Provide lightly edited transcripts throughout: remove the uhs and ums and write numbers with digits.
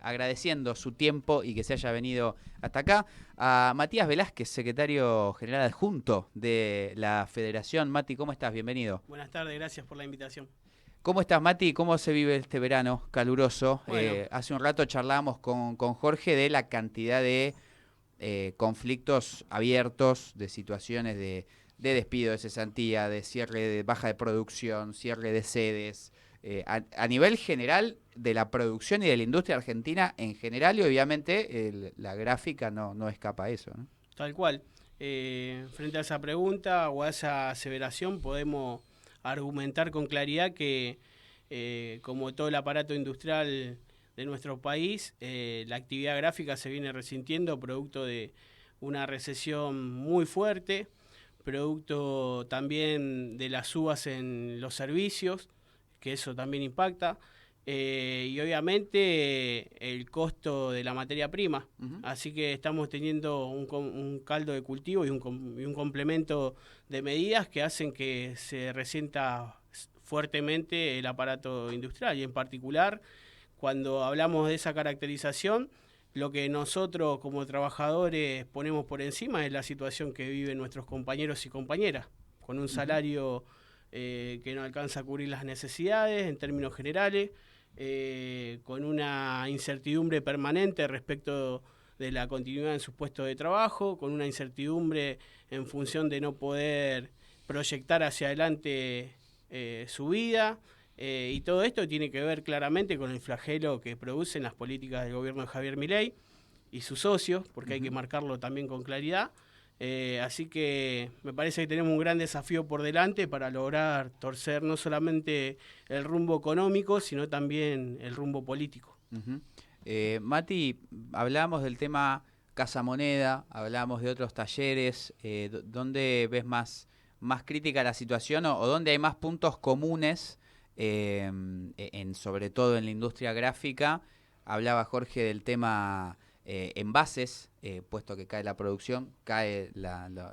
agradeciendo su tiempo y que se haya venido hasta acá, a Matías Velázquez, secretario general adjunto de la Federación. Mati, ¿cómo estás? Bienvenido. Buenas tardes, gracias por la invitación. ¿Cómo estás, Mati? ¿Cómo se vive este verano caluroso? Bueno, Hace un rato charlábamos con Jorge de la cantidad de conflictos abiertos, de situaciones de despido, de cesantía, de cierre, de baja de producción, cierre de sedes, a nivel general de la producción y de la industria argentina en general, y obviamente la gráfica no escapa a eso, ¿no? tal cual. Frente a esa pregunta o a esa aseveración podemos argumentar con claridad que, como todo el aparato industrial de nuestro país, la actividad gráfica se viene resintiendo producto de una recesión muy fuerte, producto también de las subas en los servicios, que eso también impacta, y obviamente el costo de la materia prima. Uh-huh. Así que estamos teniendo un caldo de cultivo y un complemento de medidas que hacen que se resienta fuertemente el aparato industrial, y en particular cuando hablamos de esa caracterización, lo que nosotros como trabajadores ponemos por encima es la situación que viven nuestros compañeros y compañeras, con un salario que no alcanza a cubrir las necesidades en términos generales, con una incertidumbre permanente respecto de la continuidad en sus puestos de trabajo, con una incertidumbre en función de no poder proyectar hacia adelante su vida, y todo esto tiene que ver claramente con el flagelo que producen las políticas del gobierno de Javier Milei y sus socios, porque hay que marcarlo también con claridad. Así que me parece que tenemos un gran desafío por delante para lograr torcer no solamente el rumbo económico, sino también el rumbo político. Uh-huh. Mati, hablábamos del tema Casa Moneda, hablábamos de otros talleres. ¿Dónde ves más crítica la situación o dónde hay más puntos comunes, sobre todo en la industria gráfica? Hablaba Jorge del tema envases, puesto que cae la producción, cae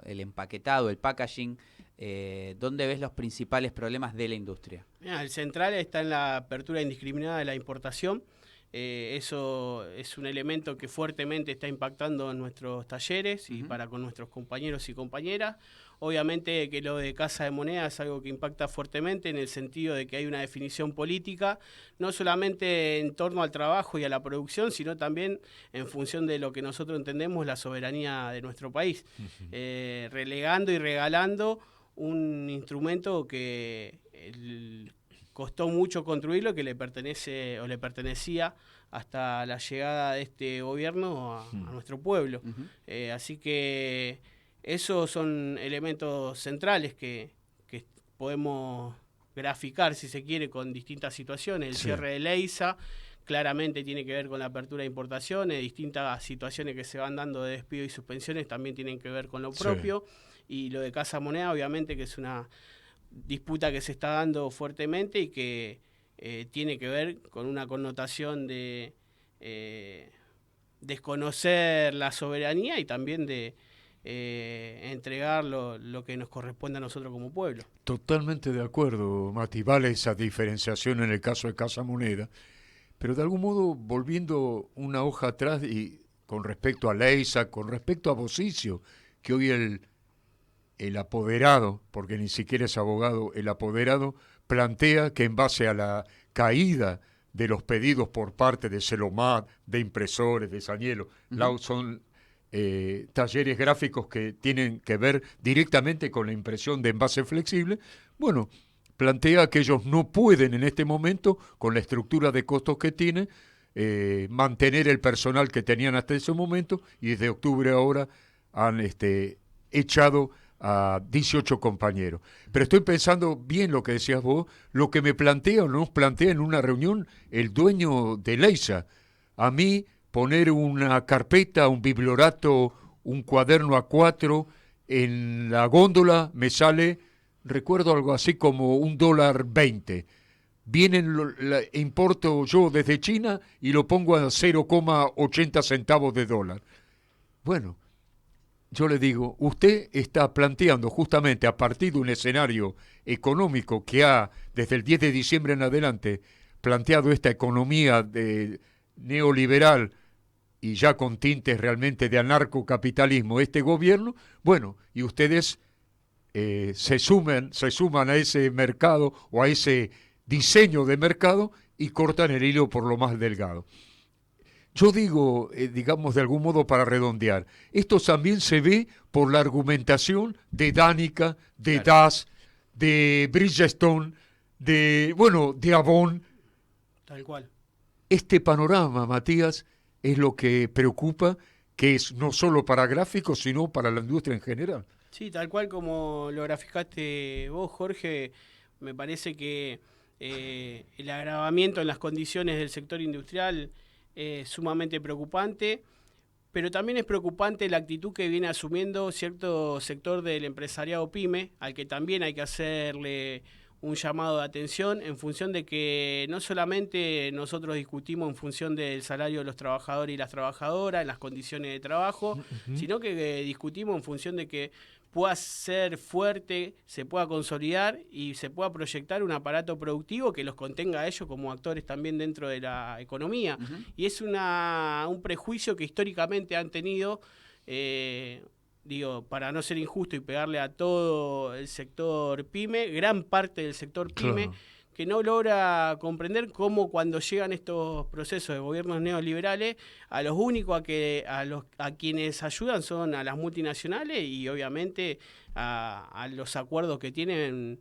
el empaquetado, el packaging. ¿Dónde ves los principales problemas de la industria? El central está en la apertura indiscriminada de la importación. Eso es un elemento que fuertemente está impactando en nuestros talleres y para con nuestros compañeros y compañeras. Obviamente que lo de Casa de Moneda es algo que impacta fuertemente en el sentido de que hay una definición política, no solamente en torno al trabajo y a la producción, sino también en función de lo que nosotros entendemos la soberanía de nuestro país, relegando y regalando un instrumento que costó mucho construirlo, que le pertenece o le pertenecía hasta la llegada de este gobierno a nuestro pueblo. Así que esos son elementos centrales que podemos graficar, si se quiere, con distintas situaciones. El cierre de Leisa claramente tiene que ver con la apertura de importaciones, distintas situaciones que se van dando de despido y suspensiones también tienen que ver con lo propio, y lo de Casa Moneda obviamente que es una disputa que se está dando fuertemente y que tiene que ver con una connotación de desconocer la soberanía y también de entregar lo que nos corresponde a nosotros como pueblo. Totalmente de acuerdo, Mati. Vale esa diferenciación en el caso de Casa Moneda, pero de algún modo volviendo una hoja atrás y con respecto a Leisa, con respecto a Bosicio, que hoy el apoderado, porque ni siquiera es abogado, el apoderado plantea que en base a la caída de los pedidos por parte de Celomat, de impresores, de Sanielo, son talleres gráficos que tienen que ver directamente con la impresión de envase flexible. Bueno, plantea que ellos no pueden en este momento, con la estructura de costos que tienen, mantener el personal que tenían hasta ese momento, y desde octubre ahora han echado a 18 compañeros. Pero estoy pensando bien lo que decías vos, lo que me plantea o nos plantea en una reunión el dueño de Leisa. A mí poner una carpeta, un bibliorato, un cuaderno A4 en la góndola me sale, recuerdo algo así como $1.20. Importo yo desde China y lo pongo a 0,80 centavos de dólar. Bueno, yo le digo, usted está planteando justamente a partir de un escenario económico que ha, desde el 10 de diciembre en adelante, planteado esta economía neoliberal y ya con tintes realmente de anarcocapitalismo este gobierno, bueno, y ustedes se suman a ese mercado o a ese diseño de mercado y cortan el hilo por lo más delgado. Yo digo, digamos de algún modo para redondear, esto también se ve por la argumentación de Danica, de Das, de Bridgestone, de Avon. Tal cual. Este panorama, Matías, es lo que preocupa, que es no solo para gráficos, sino para la industria en general. Sí, tal cual como lo graficaste vos, Jorge, me parece que el agravamiento en las condiciones del sector industrial es sumamente preocupante, pero también es preocupante la actitud que viene asumiendo cierto sector del empresariado PYME, al que también hay que hacerle un llamado de atención en función de que no solamente nosotros discutimos en función del salario de los trabajadores y las trabajadoras, en las condiciones de trabajo, sino que discutimos en función de que pueda ser fuerte, se pueda consolidar y se pueda proyectar un aparato productivo que los contenga a ellos como actores también dentro de la economía. Y es un prejuicio que históricamente han tenido, para no ser injusto y pegarle a todo el sector PYME, gran parte del sector PYME, claro, que no logra comprender cómo cuando llegan estos procesos de gobiernos neoliberales, a los únicos a quienes ayudan son a las multinacionales y obviamente a los acuerdos que tienen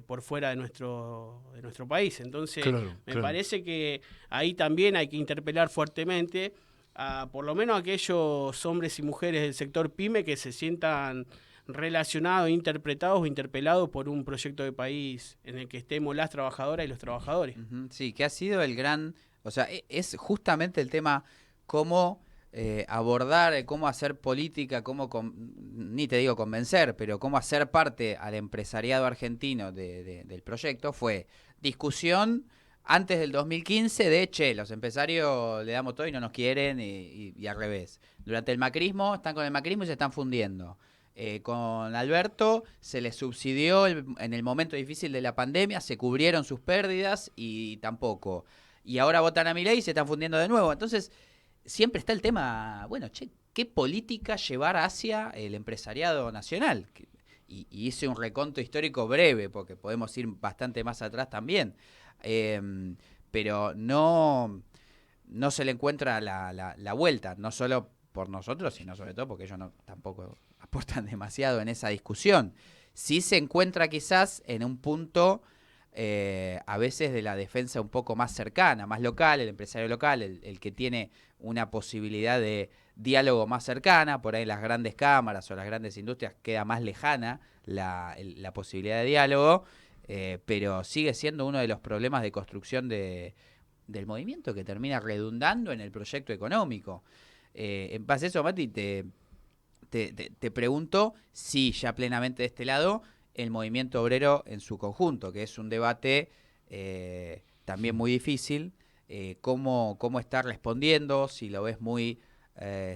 por fuera de nuestro país. Entonces, me parece que ahí también hay que interpelar fuertemente a por lo menos aquellos hombres y mujeres del sector PYME que se sientan relacionados, interpretados o interpelados por un proyecto de país en el que estemos las trabajadoras y los trabajadores. Sí, que ha sido el gran, o sea, es justamente el tema cómo abordar, cómo hacer política, ni te digo convencer, pero cómo hacer parte al empresariado argentino del proyecto fue discusión antes del 2015 de, los empresarios le damos todo y no nos quieren y al revés. Durante el macrismo, están con el macrismo y se están fundiendo. Con Alberto se les subsidió en el momento difícil de la pandemia, se cubrieron sus pérdidas y tampoco. Y ahora votan a Milei y se están fundiendo de nuevo. Entonces, siempre está el tema, ¿qué política llevar hacia el empresariado nacional? Y hice un reconto histórico breve, porque podemos ir bastante más atrás también. Pero no se le encuentra la vuelta, no solo por nosotros, sino sobre todo porque ellos tampoco aportan demasiado en esa discusión. Sí se encuentra quizás en un punto a veces de la defensa un poco más cercana, más local, el empresario local, el que tiene una posibilidad de diálogo más cercana, por ahí las grandes cámaras o las grandes industrias queda más lejana la posibilidad de diálogo. Pero sigue siendo uno de los problemas de construcción del movimiento que termina redundando en el proyecto económico. En base a eso, Mati, te pregunto si ya plenamente de este lado el movimiento obrero en su conjunto, que es un debate también muy difícil, cómo está respondiendo, si lo ves muy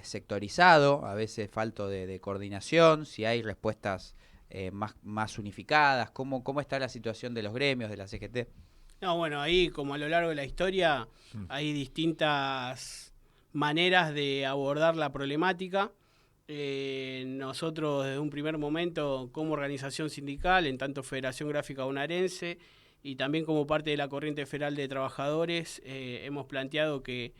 sectorizado, a veces falto de coordinación, si hay respuestas más unificadas, ¿cómo está la situación de los gremios, de la CGT? No, bueno, ahí como a lo largo de la historia hay distintas maneras de abordar la problemática. Nosotros desde un primer momento como organización sindical, en tanto Federación Gráfica Bonaerense y también como parte de la Corriente Federal de Trabajadores, hemos planteado que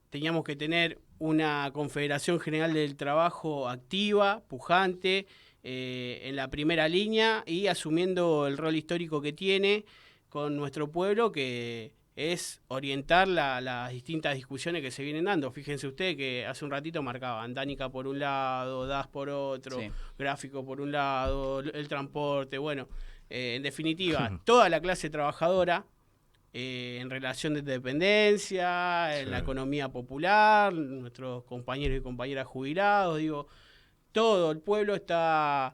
teníamos que tener una Confederación General del Trabajo activa, pujante, en la primera línea y asumiendo el rol histórico que tiene con nuestro pueblo, que es orientar las distintas discusiones que se vienen dando. Fíjense ustedes que hace un ratito marcaban Danica por un lado, DAS por otro, sí, Gráfico por un lado, el transporte, en definitiva, toda la clase trabajadora en relación de dependencia, en la economía popular, nuestros compañeros y compañeras jubilados, todo el pueblo está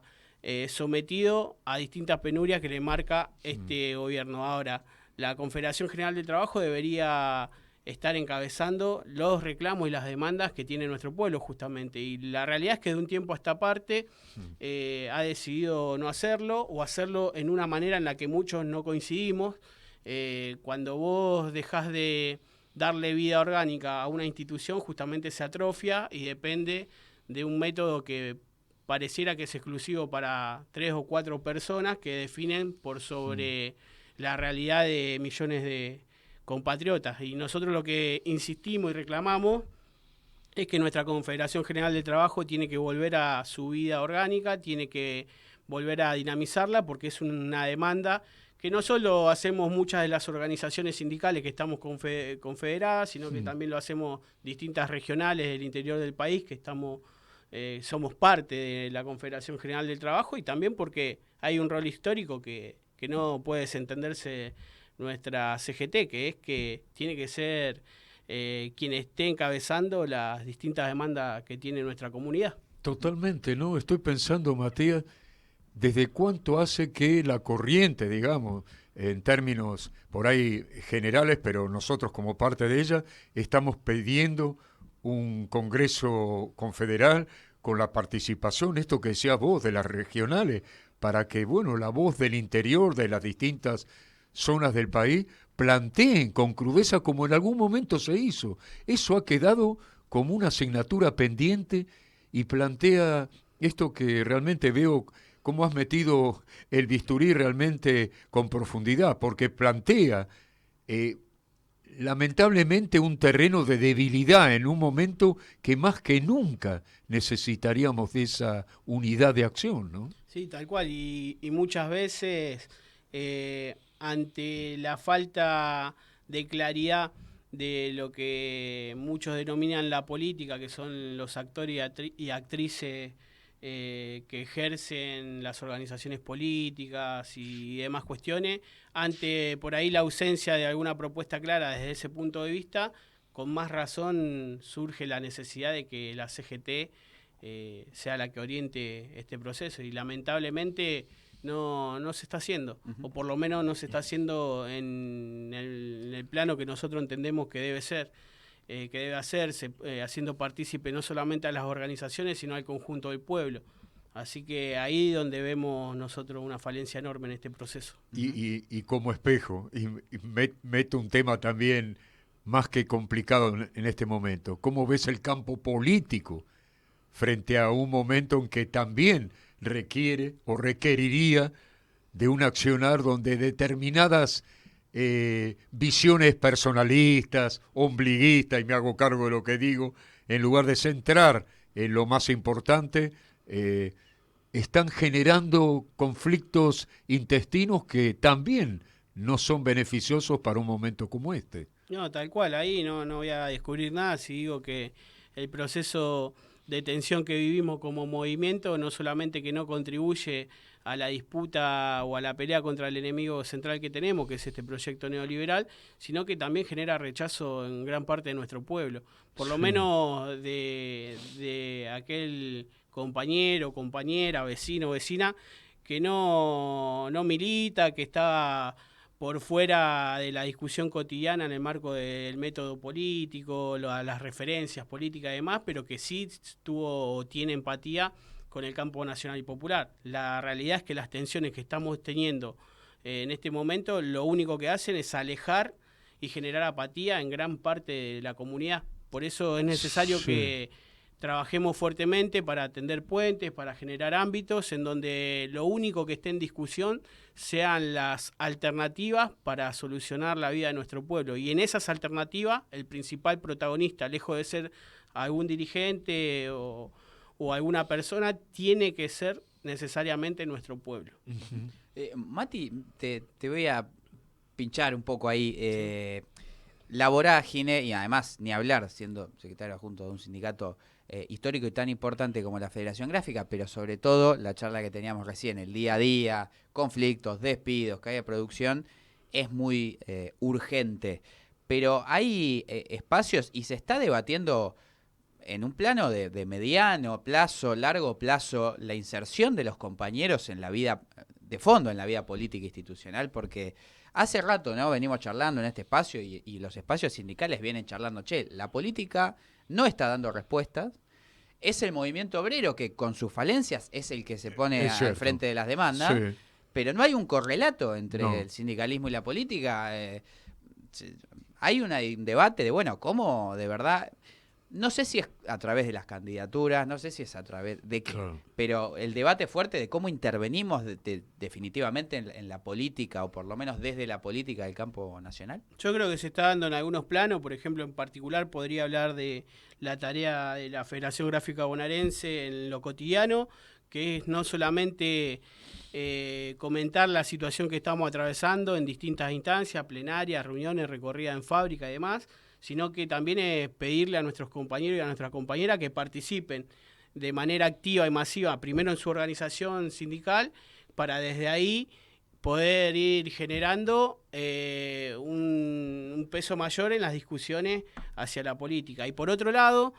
sometido a distintas penurias que le marca este gobierno. Ahora, la Confederación General del Trabajo debería estar encabezando los reclamos y las demandas que tiene nuestro pueblo justamente. Y la realidad es que de un tiempo a esta parte ha decidido no hacerlo o hacerlo en una manera en la que muchos no coincidimos. Cuando vos dejás de darle vida orgánica a una institución justamente se atrofia y depende de un método que pareciera que es exclusivo para 3 o 4 personas que definen por sobre la realidad de millones de compatriotas. Y nosotros lo que insistimos y reclamamos es que nuestra Confederación General del Trabajo tiene que volver a su vida orgánica, tiene que volver a dinamizarla, porque es una demanda que no solo hacemos muchas de las organizaciones sindicales que estamos confederadas, sino que también lo hacemos distintas regionales del interior del país, que somos parte de la Confederación General del Trabajo, y también porque hay un rol histórico que no puede desentenderse nuestra CGT, que es que tiene que ser quien esté encabezando las distintas demandas que tiene nuestra comunidad. Totalmente, ¿no? Estoy pensando, Matías, ¿desde cuánto hace que la corriente, digamos, en términos por ahí generales, pero nosotros como parte de ella, estamos pidiendo un Congreso Confederal con la participación, esto que decías vos, de las regionales, para que, bueno, la voz del interior, de las distintas zonas del país, planteen con crudeza como en algún momento se hizo? Eso ha quedado como una asignatura pendiente y plantea esto que realmente veo cómo has metido el bisturí realmente con profundidad, porque plantea lamentablemente un terreno de debilidad en un momento que más que nunca necesitaríamos de esa unidad de acción, ¿no? Sí, tal cual, y muchas veces ante la falta de claridad de lo que muchos denominan la política, que son los actores y actrices que ejercen las organizaciones políticas y demás cuestiones, ante por ahí la ausencia de alguna propuesta clara desde ese punto de vista, con más razón surge la necesidad de que la CGT sea la que oriente este proceso, y lamentablemente no se está haciendo, o por lo menos no se está haciendo en el plano que nosotros entendemos que debe ser. Que debe hacerse, haciendo partícipe no solamente a las organizaciones, sino al conjunto del pueblo. Así que ahí donde vemos nosotros una falencia enorme en este proceso. Y como espejo, y meto un tema también más que complicado en este momento, ¿cómo ves el campo político frente a un momento en que también requiere o requeriría de un accionar donde determinadas visiones personalistas, ombliguistas, y me hago cargo de lo que digo, en lugar de centrar en lo más importante, están generando conflictos intestinos que también no son beneficiosos para un momento como este? No, tal cual, ahí no voy a descubrir nada si digo que el proceso de tensión que vivimos como movimiento no solamente que no contribuye a la disputa o a la pelea contra el enemigo central que tenemos, que es este proyecto neoliberal, sino que también genera rechazo en gran parte de nuestro pueblo. Por lo menos de aquel compañero, compañera, vecino, vecina, que no milita, que está por fuera de la discusión cotidiana en el marco del método político, las referencias políticas y demás, pero que sí tiene empatía con el campo nacional y popular. La realidad es que las tensiones que estamos teniendo en este momento, lo único que hacen es alejar y generar apatía en gran parte de la comunidad. Por eso es necesario que trabajemos fuertemente para atender puentes, para generar ámbitos en donde lo único que esté en discusión sean las alternativas para solucionar la vida de nuestro pueblo. Y en esas alternativas, el principal protagonista, lejos de ser algún dirigente o alguna persona, tiene que ser necesariamente nuestro pueblo. Mati, te voy a pinchar un poco ahí. La vorágine, y además ni hablar, siendo secretario adjunto de un sindicato histórico y tan importante como la Federación Gráfica, pero sobre todo la charla que teníamos recién, el día a día, conflictos, despidos, caída de producción, es muy urgente. Pero hay espacios y se está debatiendo en un plano de mediano plazo, largo plazo, la inserción de los compañeros en la vida de fondo, en la vida política e institucional, porque hace rato, ¿no?, venimos charlando en este espacio y los espacios sindicales vienen charlando, la política no está dando respuestas, es el movimiento obrero que con sus falencias es el que se pone al frente de las demandas, pero no hay un correlato entre el sindicalismo y la política. hay un debate de, bueno, cómo de verdad, no sé si es a través de las candidaturas, no sé si es a través de qué, Claro. pero el debate fuerte de cómo intervenimos definitivamente en la política, o por lo menos desde la política del campo nacional. Yo creo que se está dando en algunos planos, por ejemplo, en particular podría hablar de la tarea de la Federación Gráfica Bonaerense en lo cotidiano, que es no solamente comentar la situación que estamos atravesando en distintas instancias, plenarias, reuniones, recorridas en fábrica y demás, sino que también es pedirle a nuestros compañeros y a nuestras compañeras que participen de manera activa y masiva, primero en su organización sindical, para desde ahí poder ir generando un peso mayor en las discusiones hacia la política. Y por otro lado,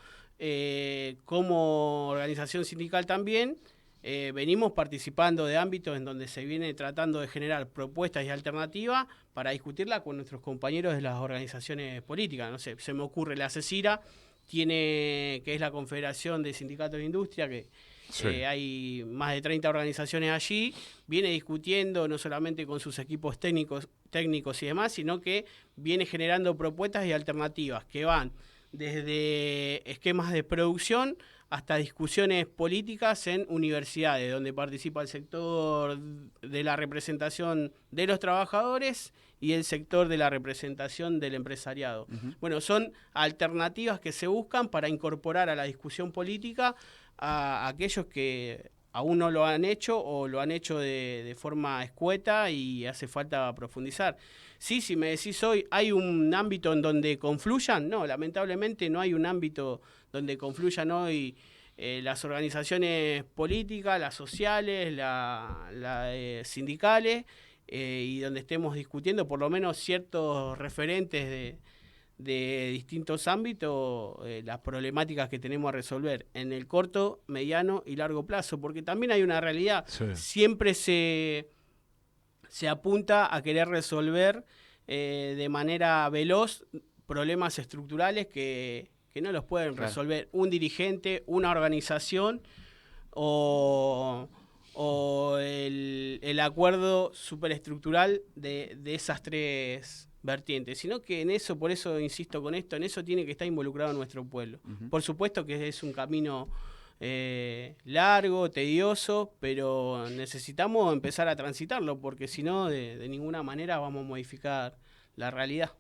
como organización sindical también, venimos participando de ámbitos en donde se viene tratando de generar propuestas y alternativas para discutirla con nuestros compañeros de las organizaciones políticas. No sé, se me ocurre la CECIRA, que es la Confederación de Sindicatos de Industria, que sí, hay más de 30 organizaciones allí, viene discutiendo no solamente con sus equipos técnicos y demás, sino que viene generando propuestas y alternativas que van desde esquemas de producción hasta discusiones políticas en universidades, donde participa el sector de la representación de los trabajadores y el sector de la representación del empresariado. Bueno, son alternativas que se buscan para incorporar a la discusión política a aquellos que aún no lo han hecho o lo han hecho de forma escueta y hace falta profundizar. Sí, si me decís hoy, ¿hay un ámbito en donde confluyan? No, lamentablemente no hay un ámbito donde confluyan hoy las organizaciones políticas, las sociales, las sindicales, y donde estemos discutiendo por lo menos ciertos referentes de distintos ámbitos, las problemáticas que tenemos a resolver en el corto, mediano y largo plazo, porque también hay una realidad, sí, siempre se apunta a querer resolver de manera veloz problemas estructurales que no los pueden resolver un dirigente, una organización o el acuerdo superestructural de esas tres vertientes, sino que en eso, por eso insisto con esto, en eso tiene que estar involucrado nuestro pueblo. Por supuesto que es un camino largo, tedioso, pero necesitamos empezar a transitarlo, porque si no, de ninguna manera vamos a modificar la realidad.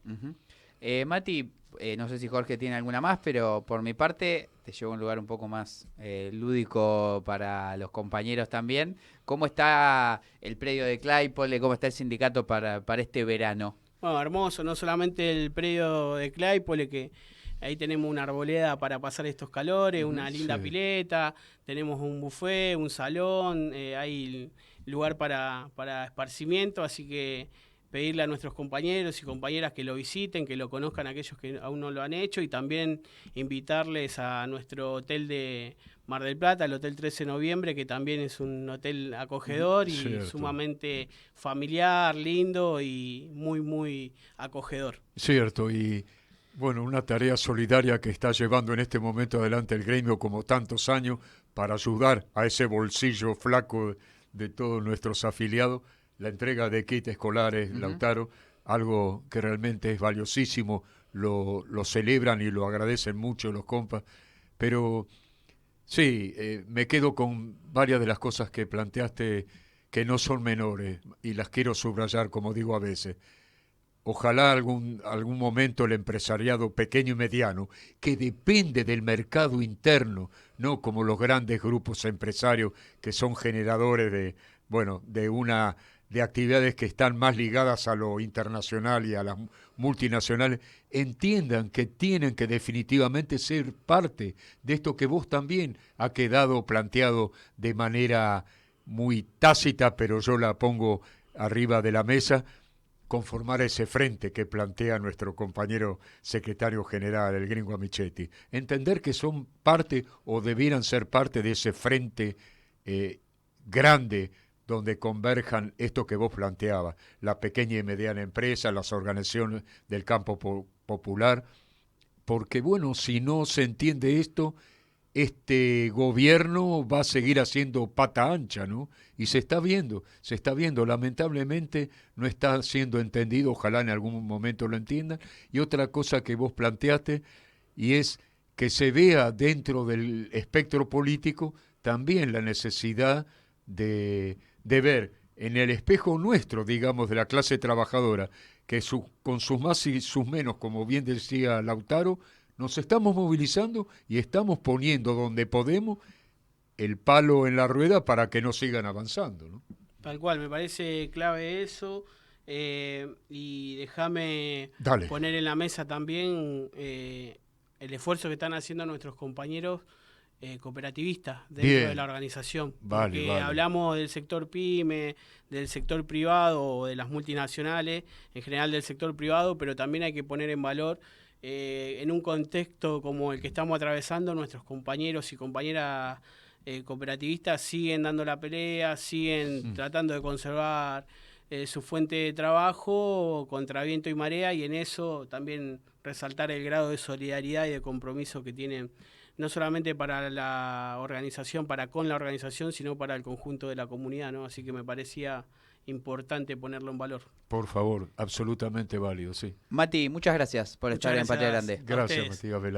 Mati, no sé si Jorge tiene alguna más, pero por mi parte te llevo a un lugar un poco más lúdico para los compañeros también. ¿Cómo está el predio de Claypole? ¿Cómo está el sindicato para este verano? Bueno, hermoso, no solamente el predio de Claypole, que ahí tenemos una arboleda para pasar estos calores, una linda pileta, tenemos un buffet, un salón, hay lugar para esparcimiento, así que pedirle a nuestros compañeros y compañeras que lo visiten, que lo conozcan aquellos que aún no lo han hecho, y también invitarles a nuestro hotel de Mar del Plata, el Hotel 13 de Noviembre, que también es un hotel acogedor y sumamente familiar, lindo y muy, muy acogedor. Cierto, y bueno, una tarea solidaria que está llevando en este momento adelante el gremio como tantos años para ayudar a ese bolsillo flaco de todos nuestros afiliados, la entrega de kits escolares, Lautaro, algo que realmente es valiosísimo, lo celebran y lo agradecen mucho los compas, pero sí, me quedo con varias de las cosas que planteaste que no son menores y las quiero subrayar, como digo a veces. Ojalá algún momento el empresariado pequeño y mediano, que depende del mercado interno, no como los grandes grupos empresarios que son generadores de actividades que están más ligadas a lo internacional y a las multinacionales, entiendan que tienen que definitivamente ser parte de esto que vos también ha quedado planteado de manera muy tácita, pero yo la pongo arriba de la mesa, conformar ese frente que plantea nuestro compañero secretario general, el gringo Amichetti. Entender que son parte o debieran ser parte de ese frente grande donde converjan esto que vos planteabas, la pequeña y mediana empresa, las organizaciones del campo popular, porque bueno, si no se entiende esto, este gobierno va a seguir haciendo pata ancha, ¿no? Y se está viendo, lamentablemente no está siendo entendido, ojalá en algún momento lo entiendan. Y otra cosa que vos planteaste, y es que se vea dentro del espectro político también la necesidad de ver en el espejo nuestro, digamos, de la clase trabajadora, que con sus más y sus menos, como bien decía Lautaro, nos estamos movilizando y estamos poniendo donde podemos el palo en la rueda para que no sigan avanzando, ¿no? Tal cual, me parece clave eso. Y déjame poner en la mesa también el esfuerzo que están haciendo nuestros compañeros cooperativistas dentro de la organización. Porque hablamos del sector pyme, del sector privado o de las multinacionales, en general del sector privado, pero también hay que poner en valor en un contexto como el que estamos atravesando, nuestros compañeros y compañeras cooperativistas siguen dando la pelea, siguen tratando de conservar su fuente de trabajo contra viento y marea, y en eso también resaltar el grado de solidaridad y de compromiso que tienen, no solamente para la organización, con la organización, sino para el conjunto de la comunidad, ¿no? Así que me parecía importante ponerlo en valor. Por favor, absolutamente válido, sí. Mati, muchas gracias por estar en Patria Grande. Gracias, Matías Velázquez.